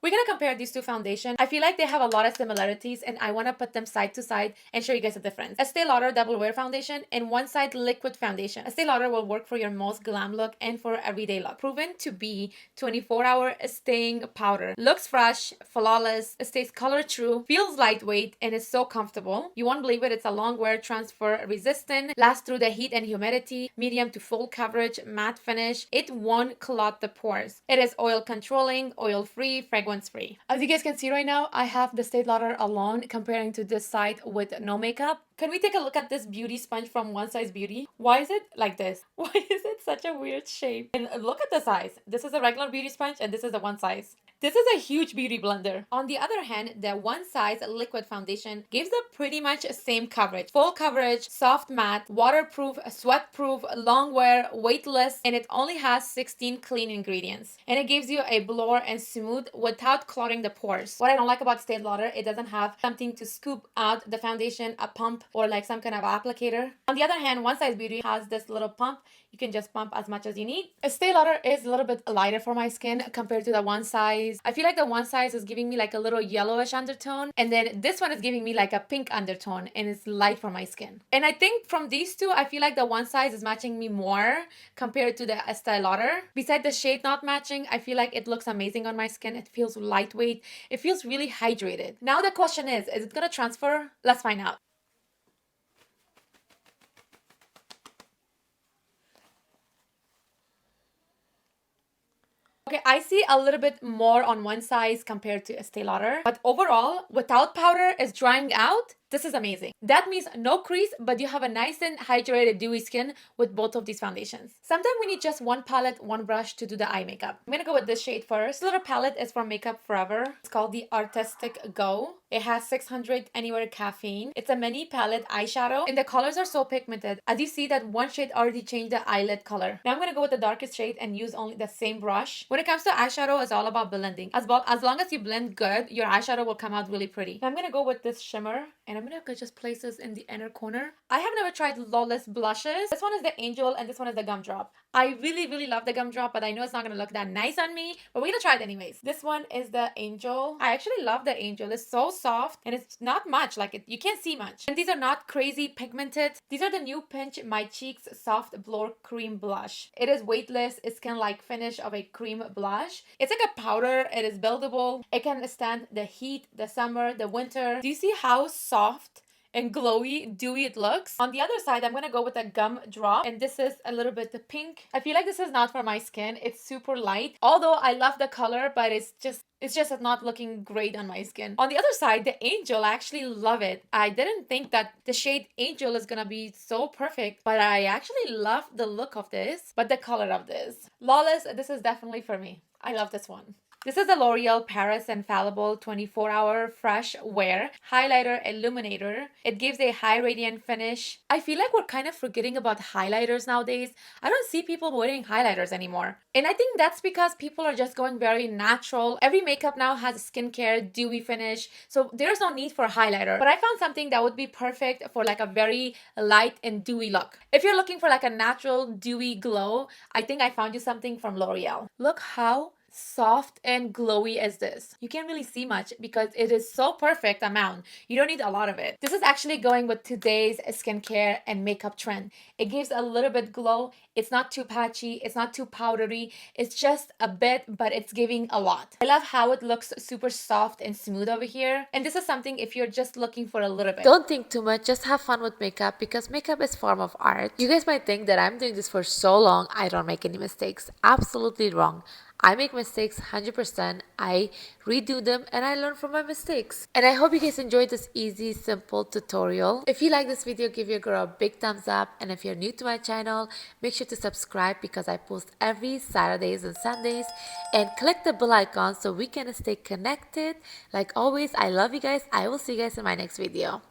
We're gonna compare these two foundations. I feel like they have a lot of similarities and I want to put them side to side and show you guys the difference. Estee Lauder Double Wear Foundation and one side liquid foundation. Estee Lauder will work for your most glam look and for everyday look. Proven to be 24-hour staying powder. Looks fresh, flawless, stays color true, feels lightweight, and is so comfortable. You won't believe it, it's a long wear, transfer resistant, lasts through the heat and humidity, medium to full coverage, matte finish. It won't clog the pores. It is oil controlling, oil free, fragrance free. As you guys can see right now, I have the Estee Lauder alone comparing to this side with no makeup. Can we take a look at this beauty sponge from One Size Beauty? Why is it like this? Why is it such a weird shape? And look at the size. This is a regular beauty sponge and this is the one size. This is a huge beauty blender. On the other hand, the one size liquid foundation gives the pretty much same coverage. Full coverage, soft matte, waterproof, sweat-proof, long wear, weightless, and it only has 16 clean ingredients. And it gives you a blur and smooth without clogging the pores. What I don't like about Estee Lauder, it doesn't have something to scoop out the foundation, a pump, or like some kind of applicator. On the other hand, One Size Beauty has this little pump. You can just pump as much as you need. Estee Lauder is a little bit lighter for my skin compared to the one size. I feel like the one size is giving me like a little yellowish undertone. And then this one is giving me like a pink undertone and it's light for my skin. And I think from these two, I feel like the one size is matching me more compared to the Estee Lauder. Besides the shade not matching, I feel like it looks amazing on my skin. It feels lightweight. It feels really hydrated. Now the question is it gonna transfer? Let's find out. Okay, I see a little bit more on one size compared to Estee Lauder, but overall, without powder, is drying out. This is amazing. That means no crease, but you have a nice and hydrated, dewy skin with both of these foundations. Sometimes we need just one palette, one brush to do the eye makeup. I'm gonna go with this shade first. This little palette is from Makeup Forever. It's called the Artistic Go. It has 600 anywhere caffeine. It's a mini palette eyeshadow, and the colors are so pigmented. As you see, that one shade already changed the eyelid color. Now I'm gonna go with the darkest shade and use only the same brush. When it comes to eyeshadow, it's all about blending. As long as you blend good, your eyeshadow will come out really pretty. Now I'm gonna go with this shimmer, and I'm gonna just place this in the inner corner. I have never tried Lawless blushes. This one is the Angel and this one is the Gumdrop. I really love the Gumdrop, but I know it's not gonna look that nice on me, but we're gonna try it anyways. This one is the Angel. I actually love the Angel. It's so soft and it's not much, you can't see much. And these are not crazy pigmented. These are the new Pinch My Cheeks Soft Blur Cream Blush. It is weightless. It's kind of like finish of a cream blush. It's like a powder. It is buildable. It can stand the heat, the summer, the winter. Do you see how soft and glowy, dewy it looks? On the other side, I'm gonna go with a Gumdrop, and this is a little bit pink. I feel like this is not for my skin. It's super light. Although I love the color, but it's just not looking great on my skin. On the other side, the Angel, I actually love it. I didn't think that the shade Angel is gonna be so perfect, but I actually love the look of this, but the color of this. Lawless, this is definitely for me. I love this one. This is the L'Oreal Paris Infallible 24-hour Fresh Wear Highlighter Illuminator. It gives a high radiant finish. I feel like we're kind of forgetting about highlighters nowadays. I don't see people wearing highlighters anymore. And I think that's because people are just going very natural. Every makeup now has a skincare, dewy finish, so there's no need for a highlighter. But I found something that would be perfect for like a very light and dewy look. If you're looking for like a natural, dewy glow, I think I found you something from L'Oreal. Look how soft and glowy is this. You can't really see much because it is so perfect amount. You don't need a lot of it. This is actually going with today's skincare and makeup trend. It gives a little bit glow. It's not too patchy. It's not too powdery. It's just a bit, but it's giving a lot. I love how it looks super soft and smooth over here. And this is something if you're just looking for a little bit. Don't think too much. Just have fun with makeup because makeup is form of art. You guys might think that I'm doing this for so long, I don't make any mistakes. Absolutely wrong. I make mistakes 100%. I redo them and I learn from my mistakes. And I hope you guys enjoyed this easy, simple tutorial. If you like this video, give your girl a big thumbs up. And if you're new to my channel, make sure to subscribe because I post every Saturdays and Sundays. And click the bell icon so we can stay connected. Like always, I love you guys. I will see you guys in my next video.